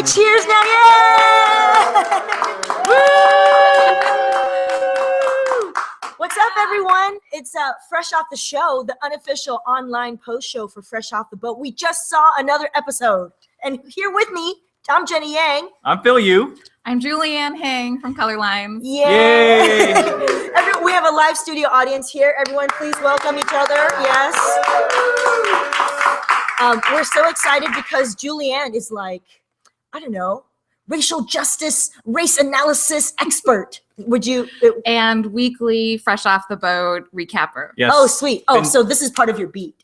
Everybody cheers now, yeah! Woo! What's up, everyone? It's Fresh Off the Show, the unofficial online post show for Fresh Off the Boat. We just saw another episode. And here with me, I'm Jenny Yang. I'm Phil Yu. I'm Julianne Hing from Colorlines. Yay! We have a live studio audience here. Everyone, please welcome each other. Yes. We're so excited because Julianne is like, I don't know, racial justice, race analysis expert. Would you? And weekly Fresh Off the Boat recapper. Yes. Oh, sweet. Oh, so this is part of your beat.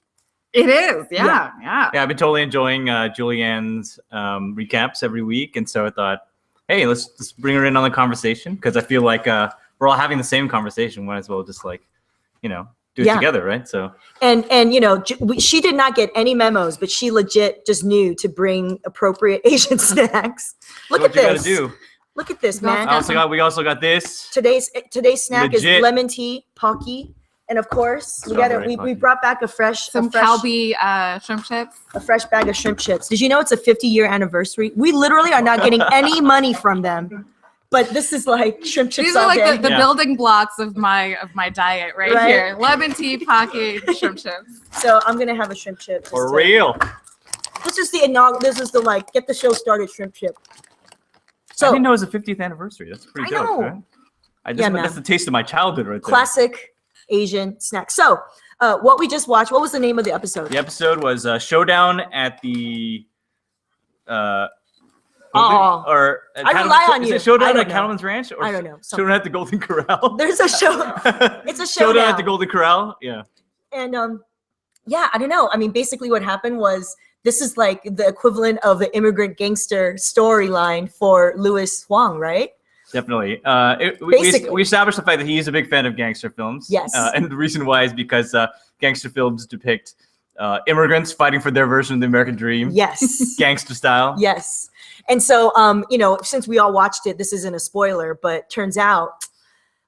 It is, yeah. Yeah, I've been totally enjoying Julianne's recaps every week, and so I thought, hey, let's bring her in on the conversation because I feel like we're all having the same conversation. Might as well just do it together, right? So and she did not get any memos, but she legit just knew to bring appropriate Asian snacks. Look at this. You gotta do. Look at this, man. We also got this. Today's snack Legit. is lemon tea, pocky. And of course, we brought back some Calbee shrimp chips. A fresh bag of shrimp chips. Did you know it's a 50-year anniversary? We literally are not getting any money from them, but this is like shrimp chips. These are like day. the building blocks of my diet right here. Lemon tea, pocky, shrimp chips. So I'm gonna have a shrimp chip. For real. This is the get the show started shrimp chip. So I didn't know it was the 50th anniversary. That's pretty dope. know. Right? Man. That's the taste of my childhood right there. Classic Asian snack. So, what we just watched, what was the name of the episode? The episode was Showdown at the I rely on you. Is it Showdown at Cattleman's Ranch? Or I don't know. Showdown at the Golden Corral? There's a show. It's a showdown. Showdown at the Golden Corral? Yeah. And I don't know. I mean, basically what happened was this is like the equivalent of the immigrant gangster storyline for Louis Huang, right? Definitely. Basically. We established the fact that he is a big fan of gangster films. Yes. And the reason why is because gangster films depict immigrants fighting for their version of the American dream. Yes. Gangster style. Yes. And so, since we all watched it, this isn't a spoiler, but turns out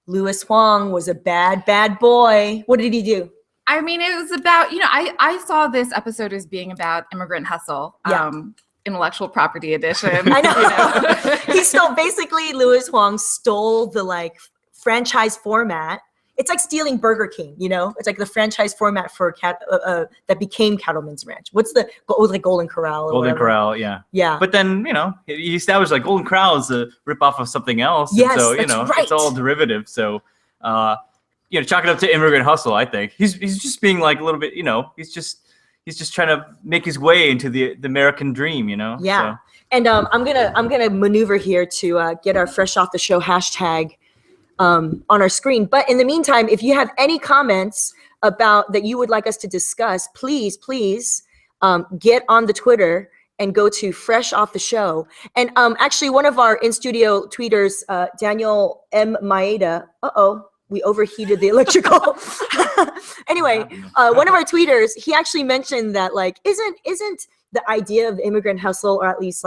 Louis Huang was a bad, bad boy. What did he do? I mean, it was about, I saw this episode as being about immigrant hustle. Yeah. Intellectual property edition. I know. He stole, basically, Louis Huang stole the franchise format. It's like stealing Burger King, It's like the franchise format for that became Cattleman's Ranch. What's Golden Corral? Golden Corral, yeah. Yeah. But then, he established Golden Corral is a ripoff of something else. Yes, and so, that's right. It's all derivative. So, chalk it up to immigrant hustle, I think. He's just being a little bit, he's just trying to make his way into the American dream, Yeah. So. And I'm gonna maneuver here to get our Fresh Off the Show hashtag on our screen. But in the meantime, if you have any comments about that you would like us to discuss, please get on the Twitter and go to Fresh Off the Show. And actually, one of our in-studio tweeters, Daniel M. Maeda, we overheated the electrical. Anyway, one of our tweeters, he actually mentioned that isn't the idea of the immigrant hustle, or at least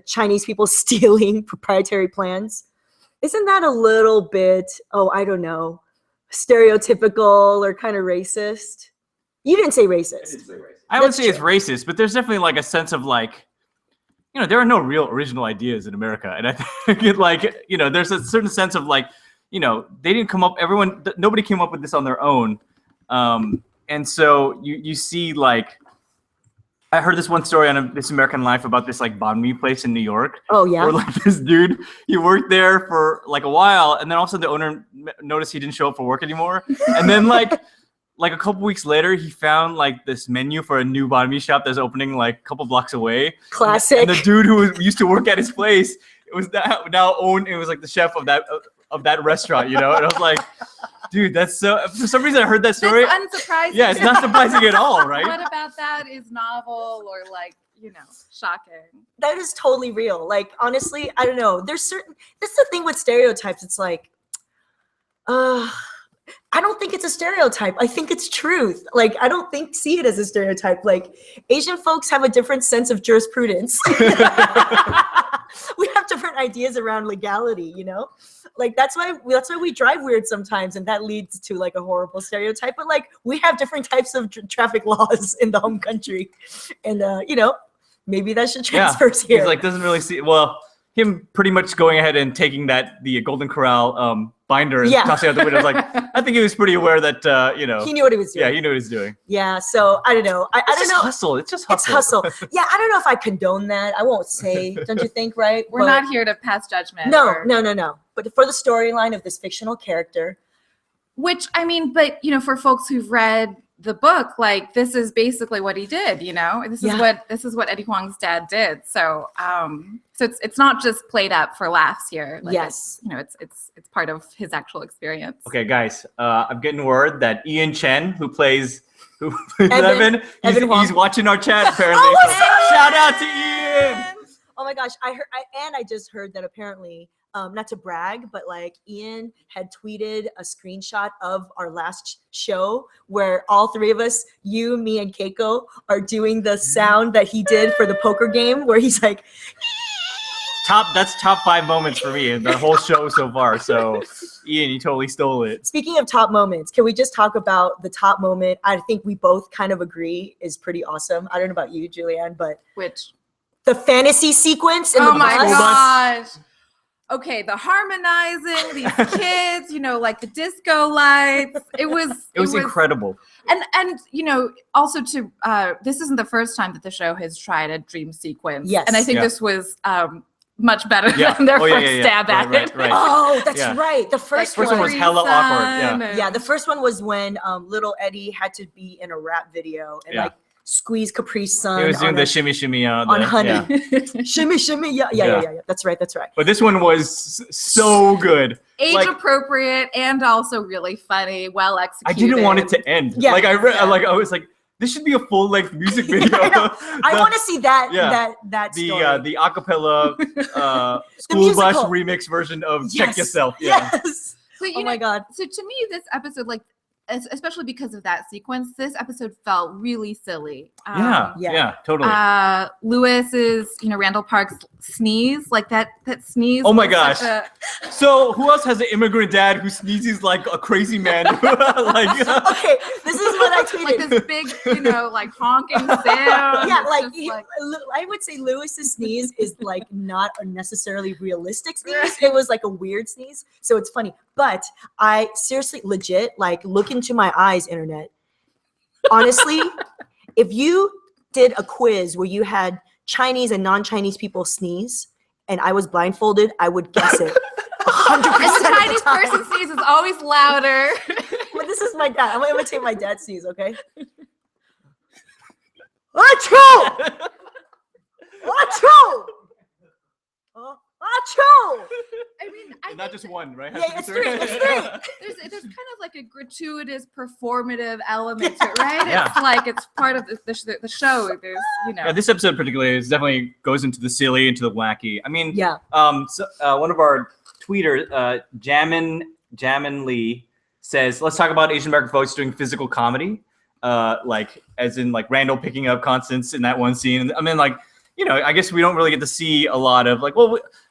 Chinese people stealing proprietary plans, isn't that a little bit, I don't know, stereotypical or kind of racist? You didn't say racist. I would say it's racist, but there's definitely a sense of there are no real original ideas in America. And I think there's a certain sense of they didn't come up, nobody came up with this on their own. And so you see I heard this one story on This American Life about this banh mi place in New York. Oh yeah. Where this dude, he worked there for a while, and then all of a sudden the owner noticed he didn't show up for work anymore. And then a couple weeks later, he found this menu for a new banh mi shop that's opening a couple blocks away. Classic. And the dude who used to work at his place, it was the chef of that restaurant, And I was like, dude, that's so. For some reason, I heard that story. That's unsurprising. Yeah, it's not surprising at all, right? What about that is novel or shocking? That is totally real. Honestly, I don't know. That's the thing with stereotypes. It's I don't think it's a stereotype. I think it's truth. I don't see it as a stereotype. Asian folks have a different sense of jurisprudence. We have different ideas around legality, that's why we drive weird sometimes, and that leads to a horrible stereotype. But we have different types of traffic laws in the home country, and maybe that should Yeah, transfer here. he's like doesn't really see him pretty much going ahead and taking the Golden Corral binder and tossing out the window. Like I think he was pretty aware that he knew what he was doing. Yeah, he knew what he was doing. Yeah, so I don't know. I don't know. Hustle. It's just hustle. It's hustle. Yeah, I don't know if I condone that. I won't say. Don't you think? Right? We're not here to pass judgment. No. But for the storyline of this fictional character, which I mean, but for folks who've read the book, like this is basically what he did. This is what Eddie Huang's dad did. So so it's not just played up for laughs here. Like yes, it's part of his actual experience. Okay, guys, I'm getting word that Ian Chen, who plays Evan, he's watching our chat apparently. Oh, shout out to Ian. Oh my gosh, I just heard that apparently. Not to brag, but like Ian had tweeted a screenshot of our last show where all three of us, you, me, and Keiko, are doing the sound that he did for the poker game where he's like, That's top 5 moments for me in the whole show so far. So Ian, you totally stole it. Speaking of top moments, can we just talk about the top moment? I think we both kind of agree is pretty awesome. I don't know about you, Julianne, but which the fantasy sequence in the my bus. gosh. Okay, the harmonizing, these kids, like the disco lights. It was incredible. And also this isn't the first time that the show has tried a dream sequence. Yes. And I think this was much better than their first stab at it. Right. Oh, that's right. The first one was hella awkward. Yeah, the first one was when little Eddie had to be in a rap video and like squeeze Capri Sun. He was doing the shimmy shimmy on Honey. Yeah. shimmy. Yeah. That's right. But this one was so good. Age appropriate and also really funny, well executed. I didn't want it to end. Yeah. Like I was like, this should be a full length music video. I want to see that. That story. The acapella school bus remix version of Check Yourself. Yeah. Yes. So, oh my God. So to me, this episode, like, especially because of that sequence, this episode felt really silly. Yeah, totally. Lewis's, Randall Park's sneeze, like that sneeze. Oh my gosh. So who else has an immigrant dad who sneezes like a crazy man? Okay, this is what I tweeted. Like this big, like honking sound. Yeah, I would say Lewis's sneeze is like not a necessarily realistic sneeze. It was like a weird sneeze, so it's funny. But I seriously, legit, like, look into my eyes, internet. Honestly, if you did a quiz where you had Chinese and non-Chinese people sneeze, and I was blindfolded, I would guess it 100% And the Chinese person sneeze is always louder. But this is my dad. I'm gonna imitate my dad's sneeze, okay? Achoo! Achoo! Achoo! I mean, not just one, right? Yeah, it's three. There's kind of like a gratuitous performative element to it, right? It's like it's part of the show. There's, Yeah, this episode particularly definitely goes into the silly, into the wacky. I mean, so, one of our tweeters, Jamin Lee, says, let's talk about Asian American folks doing physical comedy, like as in like Randall picking up Constance in that one scene. I mean, like, I guess we don't really get to see a lot of like,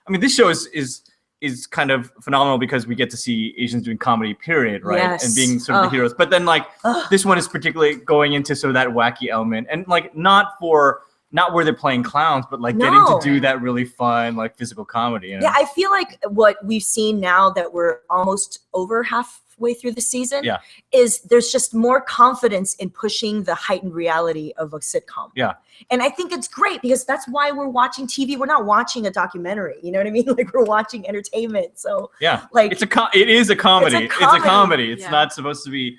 this show is kind of phenomenal because we get to see Asians doing comedy, period, right? Yes. And being sort of the heroes. But then like this one is particularly going into sort of that wacky element, and like not where they're playing clowns, but like getting to do that really fun like physical comedy. Yeah, I feel like what we've seen now that we're almost over halfway through the season is there's just more confidence in pushing the heightened reality of a sitcom. Yeah. And I think it's great because that's why we're watching TV. We're not watching a documentary. You know what I mean? Like we're watching entertainment. So like it is a comedy. It's a comedy. It's Yeah. not supposed to be.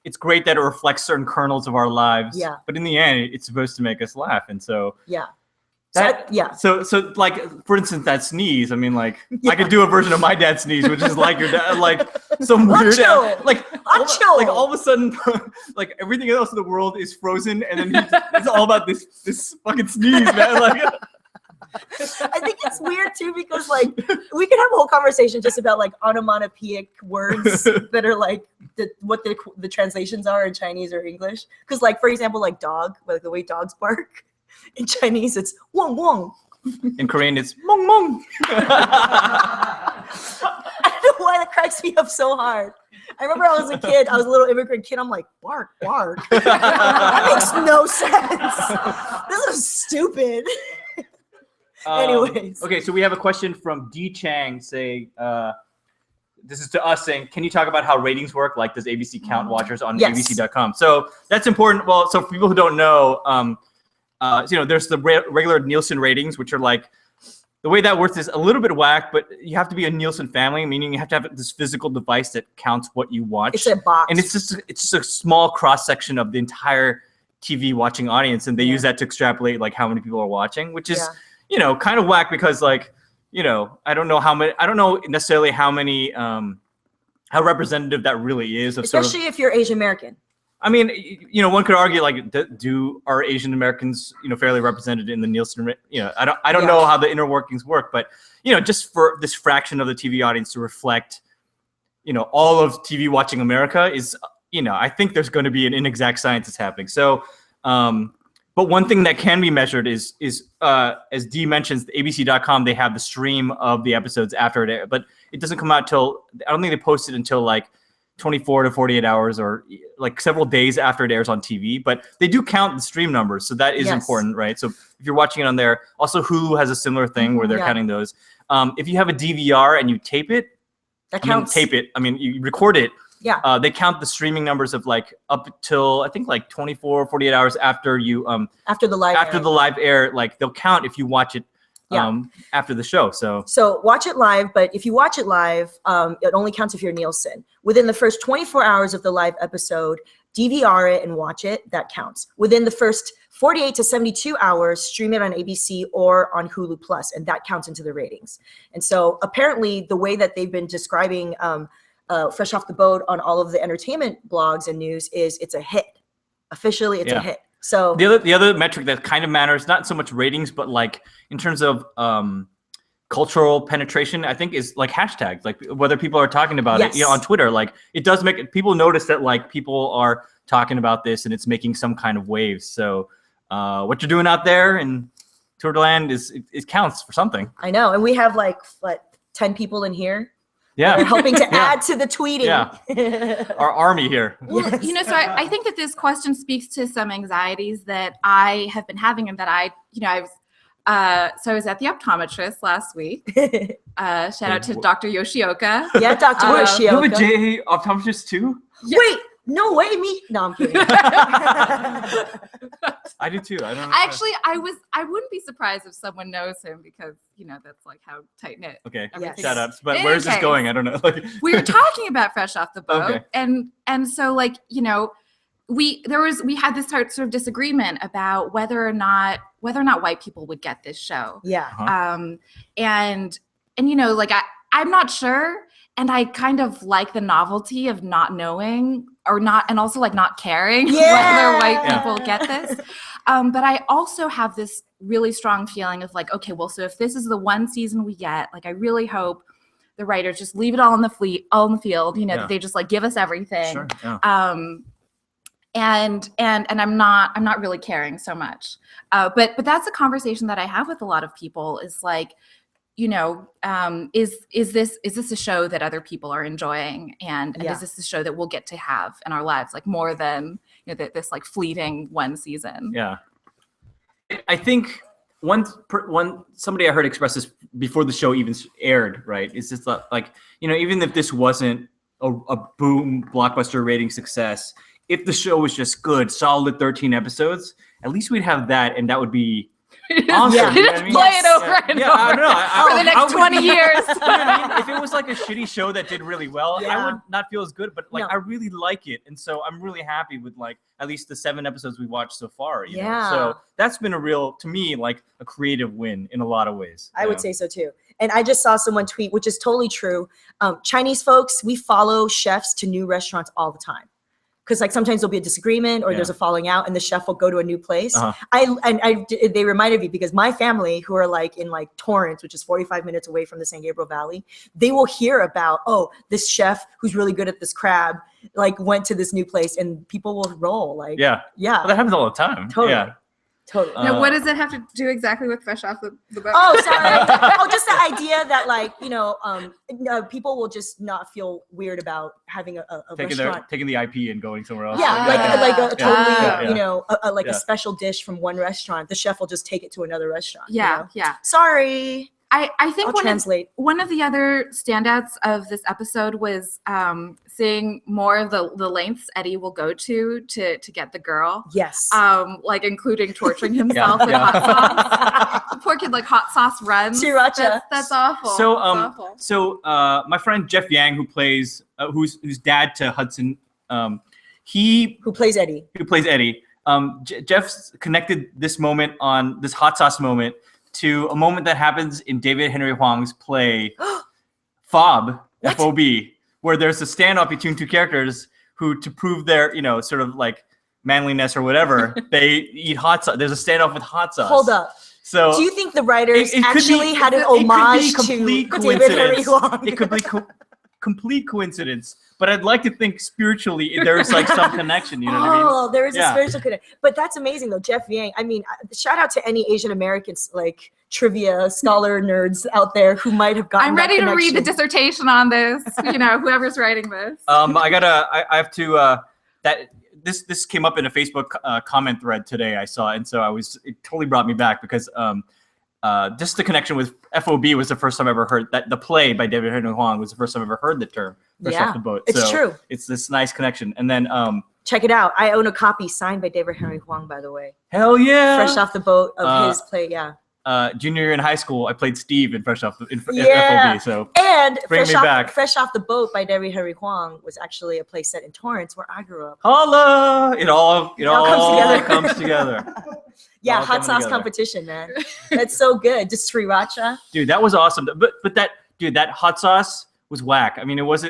It's great that it reflects certain kernels of our lives. Yeah. But in the end, it's supposed to make us laugh, and so. Yeah. So like for instance that sneeze, I mean like I could do a version of my dad's sneeze, which is like your dad, like some weird like all of a sudden like everything else in the world is frozen, and then it's all about this fucking sneeze, man. Like I think it's weird too because like we could have a whole conversation just about like onomatopoeic words that are like what the translations are in Chinese or English. Because like for example like dog, like the way dogs bark. In Chinese, it's wong wong. In Korean, it's mong mong. I don't know why that cracks me up so hard. I remember I was a kid. I was a little immigrant kid. I'm like, bark, bark. That makes no sense. This is stupid. Anyways. Okay, so we have a question from D Chang saying, this is to us saying, can you talk about how ratings work? Like, does ABC count watchers on Yes. abc.com? So that's important. Well, so for people who don't know, there's the regular Nielsen ratings, which are like, the way that works is a little bit whack, but you have to be a Nielsen family, meaning you have to have this physical device that counts what you watch. It's a box. And it's just a small cross section of the entire TV watching audience, and they use that to extrapolate like how many people are watching, which is kind of whack because like I don't know necessarily how many how representative that really is of especially if you're Asian American. I mean, one could argue like, are Asian Americans, fairly represented in the Nielsen? I don't know how the inner workings work, but just for this fraction of the TV audience to reflect, all of TV watching America is, I think there's going to be an inexact science that's happening. So, but one thing that can be measured is as Dee mentions, the ABC.com, they have the stream of the episodes after it airs, but it doesn't come out till, I don't think they post it until like 24 to 48 hours or like several days after it airs on TV, but they do count the stream numbers. So that is important, right? So if you're watching it on there, also Hulu has a similar thing where they're counting those. If you have a DVR and you tape it, that counts. You record it. Yeah. They count the streaming numbers of like up till I think like 24, 48 hours after you after the live air, like they'll count if you watch it after the show. So watch it live, but if you watch it live, it only counts if you're Nielsen. Within the first 24 hours of the live episode, DVR it and watch it, that counts. Within the first 48 to 72 hours, stream it on ABC or on Hulu Plus, and that counts into the ratings. And so apparently the way that they've been describing Fresh Off the Boat on all of the entertainment blogs and news is it's a hit. Officially, it's a hit. So the other metric that kind of matters, not so much ratings, but like in terms of cultural penetration, I think is like hashtags, like whether people are talking about it on Twitter. Like it does make people notice that like people are talking about this and it's making some kind of waves. So what you're doing out there in Twitterland it counts for something. I know, and we have like 10 people in here. Yeah, they're helping to add to the tweeting. Yeah, our army here. Well, so I think that this question speaks to some anxieties that I have been having, and that I was at the optometrist last week. Shout out to Dr. Yoshioka. Yeah, Dr. Yoshioka. You have a J optometrist too? Wait, no way, me? No, I'm kidding. I do too. I don't know. Actually, I wouldn't be surprised if someone knows him because, that's like how tight knit. Okay. Yes. Shout outs. But where's this going? I don't know. We were talking about Fresh Off the Boat. Okay. And so like, we had this sort of disagreement about whether or not white people would get this show. Yeah. Uh-huh. And like I'm not sure. And I kind of like the novelty of not knowing or not, and also like not caring whether white people get this. But I also have this really strong feeling of like, okay, well, so if this is the one season we get, like, I really hope the writers just leave it all in the field, that they just like give us everything. Sure. Yeah. And I'm not really caring so much. But that's a conversation that I have with a lot of people is like, is this a show that other people are enjoying, and is this a show that we'll get to have in our lives, like more than this like fleeting one season? Yeah, I think one somebody I heard express this before the show even aired, right? Is just like even if this wasn't a boom blockbuster rating success, if the show was just good, solid 13 episodes, at least we'd have that, and that would be awesome. Yeah. You just play it over and over I don't know. for the next 20 years. If it was like a shitty show that did really well, I would not feel as good. But like, I really like it, and so I'm really happy with like at least the 7 episodes we watched so far. You know? So that's been to me, like a creative win in a lot of ways. I would say so too. And I just saw someone tweet, which is totally true. Chinese folks, we follow chefs to new restaurants all the time. Because like sometimes there'll be a disagreement or there's a falling out, and the chef will go to a new place. They reminded me because my family, who are like in like Torrance, which is 45 minutes away from the San Gabriel Valley, they will hear about, this chef who's really good at this crab, like went to this new place, and people will roll like, well, that happens all the time. Totally. Totally. Now, what does it have to do exactly with Fresh Off the Boat? Oh, sorry. Just the idea that like, people will just not feel weird about having a restaurant. Taking the IP and going somewhere else. Yeah, like a totally, Yeah. a special dish from one restaurant. The chef will just take it to another restaurant. Yeah, yeah. Sorry. I think I'll one of the other standouts of this episode was seeing more of the lengths Eddie will go to get the girl. Yes. Like including torturing himself with hot sauce. The poor kid, like hot sauce runs. Sriracha. That's awful. So my friend Jeff Yang, who plays who's dad to Hudson, who plays Eddie. Jeff's connected this hot sauce moment to a moment that happens in David Henry Hwang's play Fob, F-O-B, where there's a standoff between two characters who, to prove their, sort of like manliness or whatever, they eat hot sauce. There's a standoff with hot sauce. Hold up. So do you think the writers actually had an homage to David Henry Hwang? It could be complete coincidence. But I'd like to think spiritually there's like some connection, you know what I mean? Oh, there is a spiritual connection. But that's amazing though, Jeff Yang. I mean, shout out to any Asian Americans like trivia scholar nerds out there who might have gotten. I'm ready to read the dissertation on this. Whoever's writing this. I have to this came up in a Facebook comment thread today I saw, and so it totally brought me back because just the connection with FOB was the first time I ever heard that. The play by David Henry Hwang was the first time I ever heard the term Fresh Off the Boat. It's true. It's this nice connection. And then check it out. I own a copy signed by David Henry Hwang, by the way. Hell yeah. Fresh Off the Boat of his play, junior year in high school, I played Steve in FOB. So and Fresh Off the Boat by David Henry Hwang was actually a play set in Torrance where I grew up. Holla! It all comes together. Yeah, hot sauce competition, man. That's so good. Just sriracha. Dude, that was awesome. But that hot sauce was whack. I mean, it was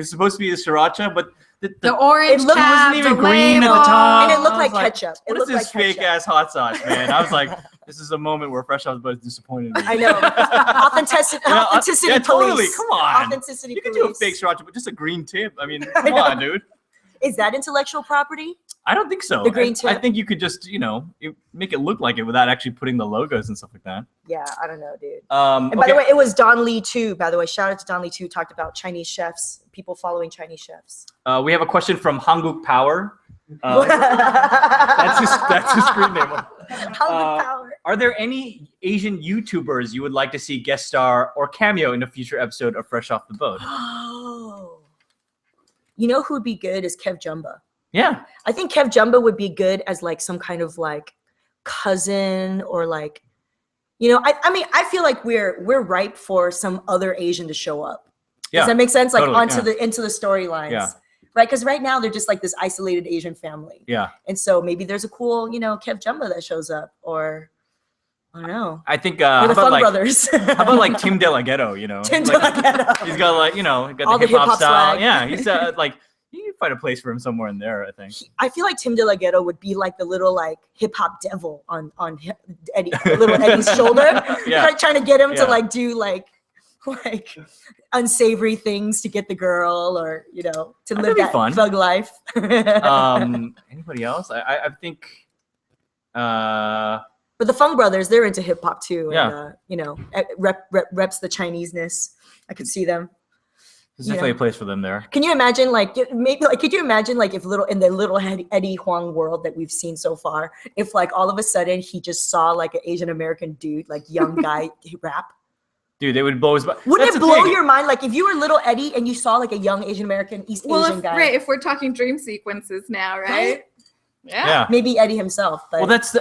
supposed to be the sriracha, but the orange wasn't even green at the top. And it looked like ketchup. What is this fake ass hot sauce, man? I was like, this is a moment where Fresh Off the Boat is disappointed me. I know. Authenticity police. Totally. Come on. Authenticity you police. You can do a fake sriracha, but just a green tip. I mean, come on, dude. Is that intellectual property? I don't think so. The green tip. I think you could just, make it look like it without actually putting the logos and stuff like that. Yeah, I don't know, dude. And by the way, it was Don Lee too. By the way, shout out to Don Lee too. Talked about Chinese chefs, people following Chinese chefs. We have a question from Hanguk Power. That's his screen name. Hanguk Power. Are there any Asian YouTubers you would like to see guest star or cameo in a future episode of Fresh Off the Boat? Oh, you know who would be good is Kev Jumba. Yeah, I think Kev Jumba would be good as like some kind of like cousin or like, I mean, I feel like we're ripe for some other Asian to show up. Yeah, does that make sense? Like totally, into the storylines. Yeah. Right, because right now they're just like this isolated Asian family. Yeah. And so maybe there's a cool, Kev Jumba that shows up, or I don't know. I think or the Fung Brothers. How about like Tim DeLaGhetto? Tim DeLaGhetto. He's got like got the hip hop style. Swag. Yeah, he's like. You can find a place for him somewhere in there, I think. I feel like Tim DeLaGhetto would be like the little like hip hop devil on Eddie, little Eddie's shoulder, trying to get him to like do like unsavory things to get the girl, or to live that thug life. Anybody else? I think. But the Fung Brothers, they're into hip hop too. Yeah. And, reps the Chineseness. I could see them. There's definitely a place for them there. Can you imagine, could you imagine, like, if in the little Eddie Hwang world that we've seen so far, if, like, all of a sudden he just saw, like, an Asian American dude, like, young guy rap? Dude, it would blow his mind. Wouldn't it blow your mind? Like, if you were little Eddie and you saw, like, a young Asian American, Asian guy. Right, if we're talking dream sequences now, right? Yeah. Maybe Eddie himself. But. Well, that's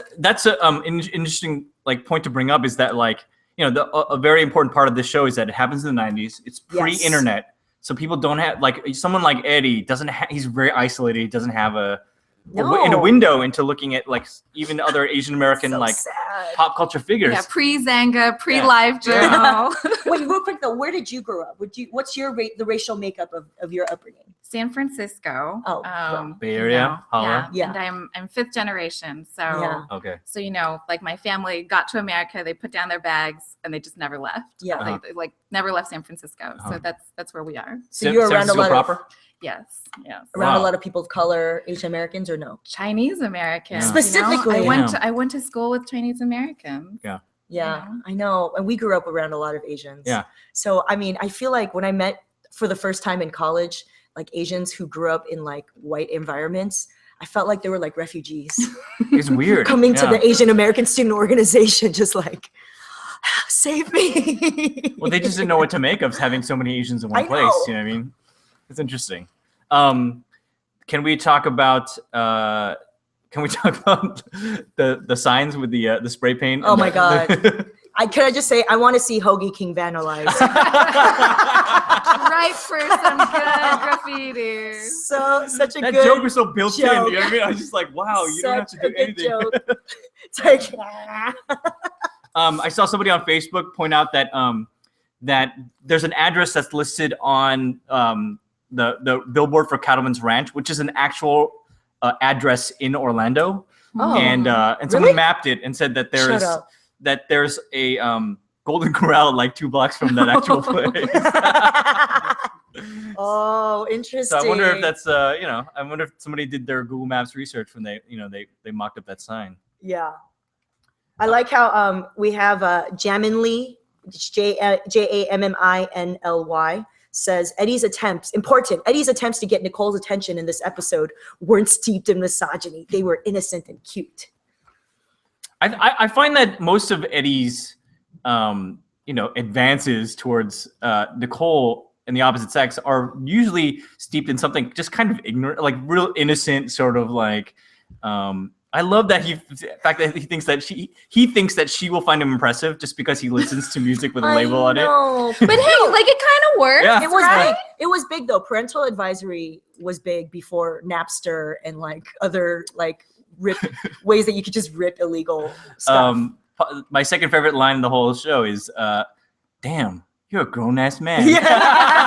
a interesting, like, point to bring up is that, like, a very important part of this show is that it happens in the 90s. It's pre-internet. So people don't have, like, someone like Eddie doesn't have, he's very isolated. He doesn't have a window into looking at, like, even other Asian American, so sad. Pop culture figures. Yeah, pre-Zanga, pre-Live Journal. Wait, real quick though, where did you grow up? What's the racial makeup of your upbringing? San Francisco. Oh, Bay Area, Holla. Yeah. And I'm fifth generation, so okay. So like my family got to America, they put down their bags, and they just never left. Yeah, they like never left San Francisco. So that's where we are. So you're around a lot proper? Yes. Around a Wow. lot of people of color, Asian Americans, or no? Chinese Americans. Yeah. Specifically. I went to school with Chinese Americans. Yeah. Yeah, know? I know. And we grew up around a lot of Asians. Yeah. So, I mean, I feel like when I met for the first time in college, like Asians who grew up in like white environments, I felt like they were like refugees It's weird. coming to Yeah. the Asian American Student Organization, just like, save me. Well, they just didn't know what to make of having so many Asians in one I place. know. You know what I mean? It's interesting. Can we talk about the signs with the spray paint? Oh and my the- God. Can I just say, I want to see Hoagie King vandalized. Right for some good graffiti. Such a that good joke was so built in. You know joke. what I mean? I was just like, wow, you don't have to Such do a good anything. joke. It's like, I saw somebody on Facebook point out that that there's an address that's listed on the billboard for Cattleman's Ranch, which is an actual address in Orlando, oh, and someone really? mapped it and said that Shut up. there's a Golden Corral like 2 blocks from that actual place. Oh, interesting. So I wonder if that's I wonder if somebody did their Google Maps research when they mocked up that sign. Yeah. I like how we have Jamminly, Jamminly, says Eddie's attempts to get Nicole's attention in this episode weren't steeped in misogyny. They were innocent and cute. I find that most of Eddie's advances towards Nicole and the opposite sex are usually steeped in something just kind of ignorant, like real innocent, sort of like. I love that the fact that he thinks that she will find him impressive just because he listens to music with a label on it. But hey, like it kind of worked. Yeah. It was right? big. It was big though. Parental advisory was big before Napster and like other like ways that you could just rip illegal stuff. My second favorite line in the whole show is, "Damn, you're a grown ass man." Yeah.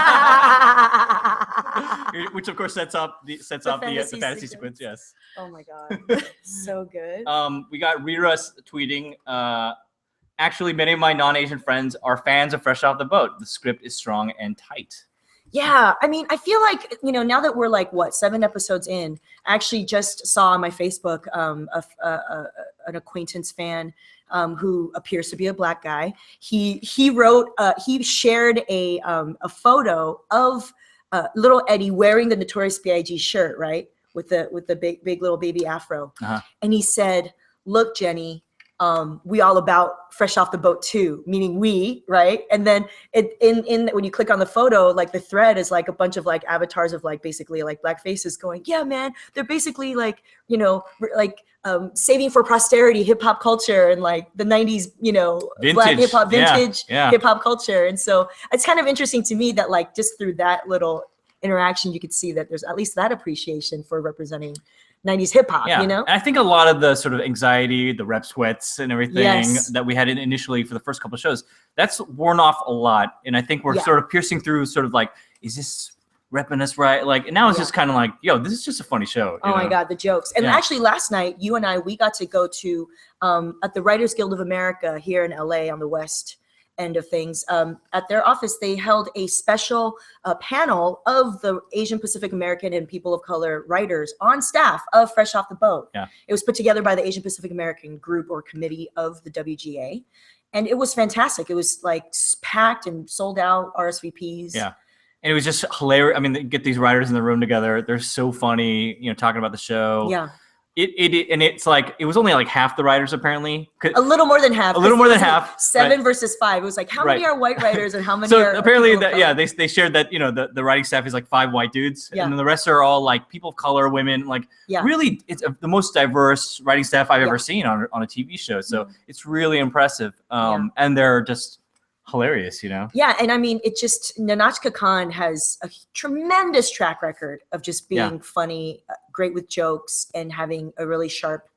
Which of course sets off the fantasy sequence. Yes. Oh my God. So good. We got Rira's tweeting. Actually, many of my non-Asian friends are fans of Fresh Off the Boat. The script is strong and tight. Yeah, I mean, I feel like, now that we're like, 7 episodes in, I actually just saw on my Facebook an acquaintance fan who appears to be a Black guy. He shared a photo of little Eddie wearing the Notorious B.I.G. shirt, right? With the big little baby afro. Uh-huh. And he said, "Look, Jenny, we all about Fresh Off the Boat too," meaning we, right? And then when you click on the photo, like the thread is like a bunch of like avatars of like basically like Black faces going, "Yeah, man, they're basically like, saving for posterity hip hop culture and like the 90s, Black hip hop, vintage hip hop culture." And so it's kind of interesting to me that like just through that little interaction, you could see that there's at least that appreciation for representing 90s hip hop, And I think a lot of the sort of anxiety, the rep sweats and everything that we had initially for the first couple of shows, that's worn off a lot. And I think we're sort of piercing through sort of like, is this repping us right? Like, and now it's just kind of like, yo, this is just a funny show. Oh my God, the jokes. And actually last night, you and I, we got to go to, at the Writers Guild of America here in LA on the West end of things, at their office, they held a special panel of the Asian Pacific American and people of color writers on staff of Fresh Off the Boat. Yeah. It was put together by the Asian Pacific American group or committee of the WGA. And it was fantastic. It was like packed and sold out RSVPs. Yeah. And it was just hilarious. I mean, they get these writers in the room together. They're so funny, talking about the show. Yeah. And it's like, it was only like half the writers apparently. A little more than half. A little more than It was like half. 7 versus 5. It was like, how many are white writers and how many So are apparently people of color? they shared that, the writing staff is like 5 white dudes. Yeah. And then the rest are all like people of color, women, like really it's the most diverse writing staff I've ever seen on a TV show. So it's really impressive. And they're just hilarious, Yeah, and I mean, Nanachka Khan has a tremendous track record of just being funny, great with jokes, and having a really sharp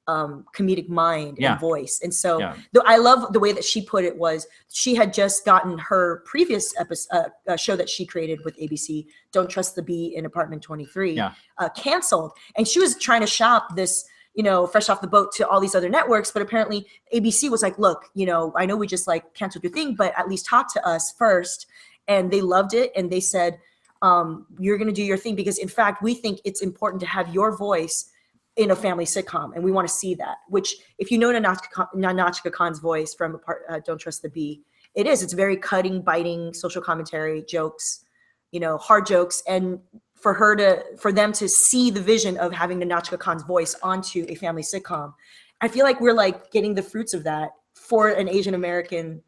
comedic mind and voice. And so I love the way that she put it was she had just gotten her previous episode, show that she created with ABC, Don't Trust the Bee in Apartment 23, canceled. And she was trying to shop this Fresh Off the Boat to all these other networks, but apparently ABC was like, look, I know we just like canceled your thing, but at least talk to us first. And they loved it. And they said, you're going to do your thing, because in fact, we think it's important to have your voice in a family sitcom, and we want to see that. Which, if you know Nahnatchka Khan's voice from Don't Trust the Bee, it's very cutting, biting, social commentary, jokes, hard jokes, and for them to see the vision of having Nahnatchka Khan's voice onto a family sitcom, I feel like we're like getting the fruits of that for an Asian American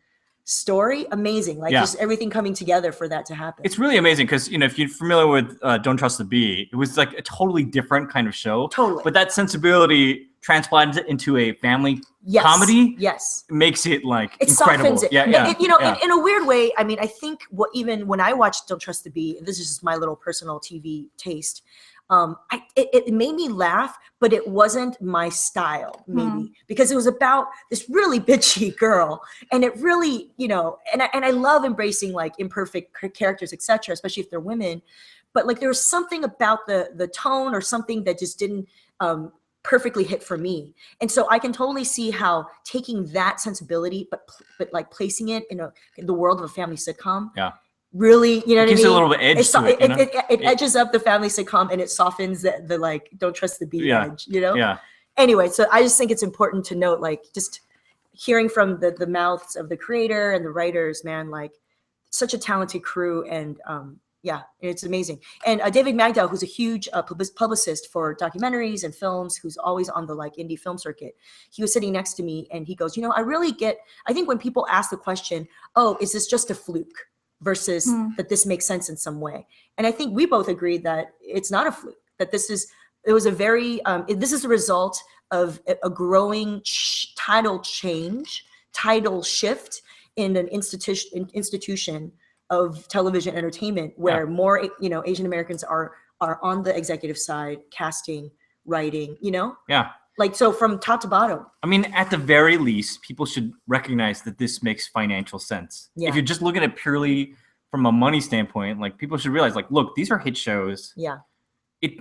story. Amazing. Like just everything coming together for that to happen. It's really amazing because, if you're familiar with Don't Trust the Bee, it was like a totally different kind of show. Totally. But that sensibility transplanted it into a family comedy. Yes. Makes it like it incredible. Softens it. In a weird way, I mean, I think even when I watched Don't Trust the Bee, and this is just my little personal TV taste, it made me laugh, but it wasn't my style, maybe, because it was about this really bitchy girl, and it really, and I love embracing like imperfect characters, etc., especially if they're women, but like there was something about the tone or something that just didn't perfectly hit for me. And so I can totally see how taking that sensibility, but like placing it in the world of a family sitcom, really, what I mean? It gives it a little bit edge to it. It edges up the family sitcom, and it softens the like Don't Trust the Bee edge, Yeah. Anyway, so I just think it's important to note, like, just hearing from the mouths of the creator and the writers, man, like, such a talented crew, and it's amazing. And David Magdal, who's a huge publicist for documentaries and films, who's always on the like indie film circuit, he was sitting next to me, and he goes, I think when people ask the question, oh, is this just a fluke? Versus that this makes sense in some way. And I think we both agree that it's not a fluke, that this is the result of a growing tidal shift in an institution of television entertainment, where more, Asian Americans are on the executive side, casting, writing, like, so from top to bottom. I mean, at the very least, people should recognize that this makes financial sense. Yeah. If you're just looking at it purely from a money standpoint, like, people should realize, like, look, these are hit shows. Yeah. It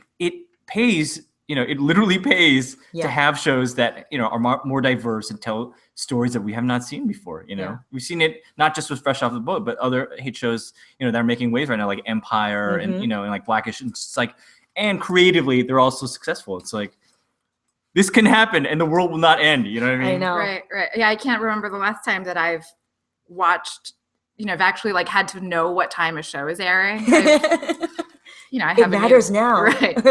pays, it literally pays to have shows that, are more diverse and tell stories that we have not seen before. We've seen it not just with Fresh Off the Boat, but other hit shows, that are making waves right now, like Empire and, and like Blackish. And it's like, and creatively, they're also successful. It's like, this can happen and the world will not end. You know what I mean? I know. Right. Yeah, I can't remember the last time that I've watched, I've actually like had to know what time a show is airing. I it matters now. Right.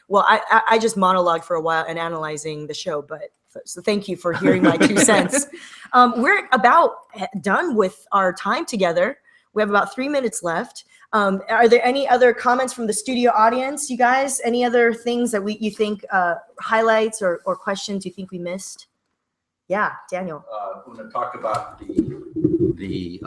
Well, I just monologued for a while and analyzing the show, but so thank you for hearing my 2 cents. We're about done with our time together. We have about 3 minutes left. Are there any other comments from the studio audience, you guys? Any other things that you think highlights or questions you think we missed? Yeah, Daniel. We're going to talk about the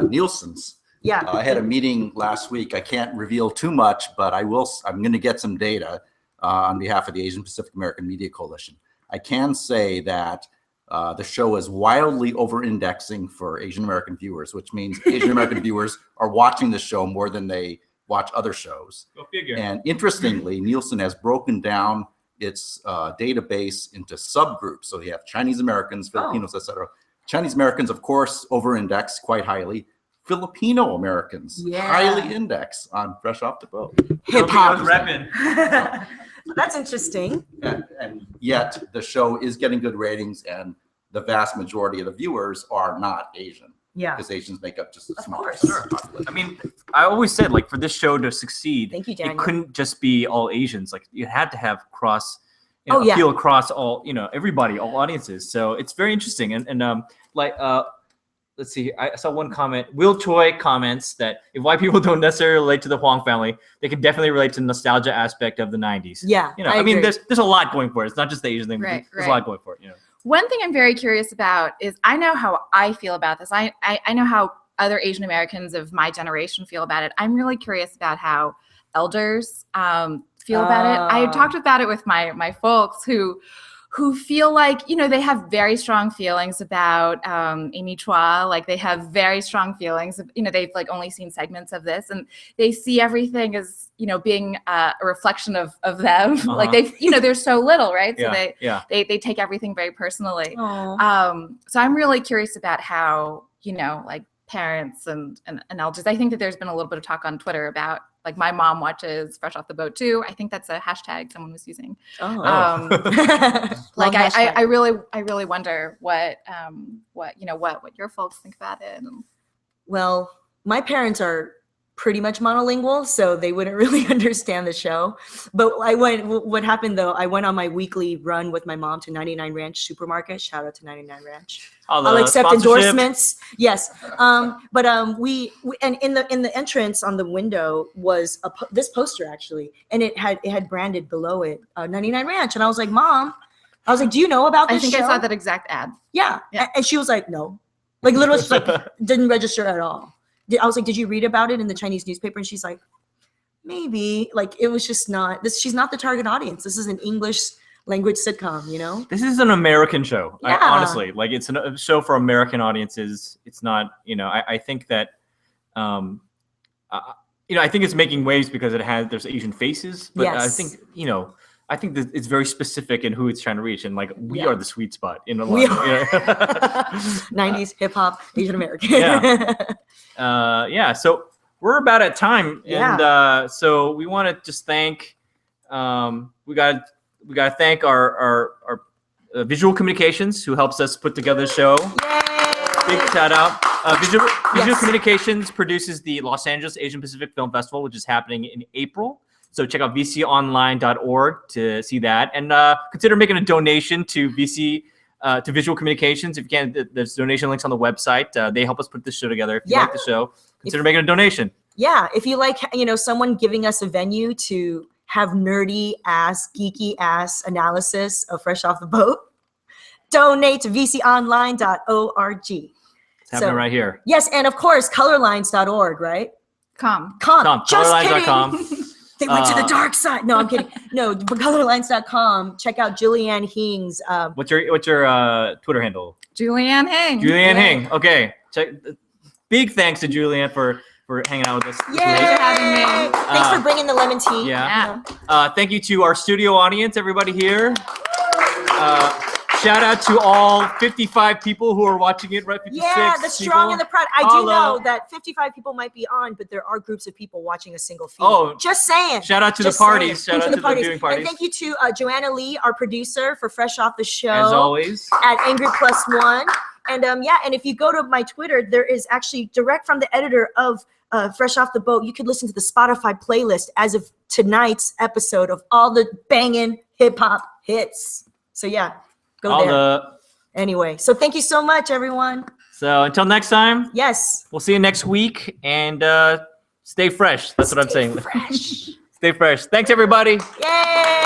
Nielsen's. Yeah. I had a meeting last week. I can't reveal too much, but I'm going to get some data on behalf of the Asian Pacific American Media Coalition. I can say that the show is wildly over-indexing for Asian American viewers, which means Asian American viewers are watching the show more than they watch other shows. Go figure. And interestingly, Nielsen has broken down its database into subgroups. So you have Chinese Americans, Filipinos, etc. Chinese Americans, of course, over-index quite highly. Filipino Americans highly index on Fresh Off the Boat. Hip hop. That's interesting. And yet the show is getting good ratings, and the vast majority of the viewers are not Asian. Yeah. Because Asians make up just a small course. percentage of the population. I mean, I always said, like, for this show to succeed, Thank you, Daniel. it couldn't just be all Asians. Like, you had to have appeal across all, everybody, all audiences. So it's very interesting. And let's see. I saw one comment. Will Choi comments that if white people don't necessarily relate to the Huang family, they can definitely relate to the nostalgia aspect of the 90s. Yeah. I mean, there's a lot going for it. It's not just the Asian thing. Right, there's a lot going for it. One thing I'm very curious about is, I know how I feel about this. I know how other Asian Americans of my generation feel about it. I'm really curious about how elders feel about it. I talked about it with my folks who feel like, they have very strong feelings about Amy Chua. Like, they have very strong feelings of, they've like only seen segments of this, and they see everything as, being a reflection of them. Uh-huh. Like, they're so little, right? So they take everything very personally. Aww. So I'm really curious about how, like, parents and elders. I think that there's been a little bit of talk on Twitter about like my mom watches Fresh Off the Boat too. I think that's a hashtag someone was using. Like I really wonder what your folks think about it. Well, my parents are pretty much monolingual, so they wouldn't really understand the show. But what happened though, I went on my weekly run with my mom to 99 Ranch Supermarket. Shout out to 99 Ranch. I'll accept endorsements. Yes. We and in the entrance on the window was this poster actually, and it had branded below it 99 Ranch, and I was like, Mom, do you know about this I think show? I saw that exact ad. Yeah. And she was like, no, like literally, she's like, didn't register at all. I was like, did you read about it in the Chinese newspaper? And she's like, maybe. Like, it was just not this. She's not the target audience. This is an English language sitcom, you know? This is an American show. Yeah. Honestly, like it's a show for American audiences. It's not, I think that, I think it's making waves because there's Asian faces, but Yes. I think that it's very specific in who it's trying to reach, and like we are the sweet spot in a lot. We are. 90s hip hop, Asian American. Yeah. So we're about at time, and so we want to just thank. We got to thank our visual communications who helps us put together the show. Yay! Big shout out. Visual Communications produces the Los Angeles Asian Pacific Film Festival, which is happening in April. So check out vconline.org to see that, and consider making a donation to to Visual Communications. If you can, there's donation links on the website. They help us put this show together. If you like the show, consider making a donation. Yeah, if you like, someone giving us a venue to have nerdy ass, geeky ass analysis of Fresh Off the Boat, donate to vconline.org. It's happening right here. Yes, and of course, colorlines.org, right? Com. Just kidding. Colorlines.com. They went to the dark side. No, I'm kidding. No, colorlines.com. Check out Julianne Hing's. What's your Twitter handle? Julianne Hing. Julianne Hing. Okay. Big thanks to Julianne for hanging out with us. Yay! Thanks for having me. Thanks for bringing the lemon tea. Yeah. Thank you to our studio audience, everybody here. Shout out to all 55 people who are watching it, right? 56 yeah, the strong people. and the proud. I do know that 55 people might be on, but there are groups of people watching a single feed. Oh, just saying. Shout out to the parties. Shout out to the viewing parties. And thank you to Joanna Lee, our producer, for Fresh Off the Show. As always. At Angry Plus One. And and if you go to my Twitter, there is actually direct from the editor of Fresh Off the Boat. You could listen to the Spotify playlist as of tonight's episode of all the banging hip hop hits. So yeah. Go there. Anyway, so thank you so much, everyone. So until next time. Yes. We'll see you next week, and stay fresh. That's what I'm saying. Fresh. Stay fresh. Thanks, everybody. Yay!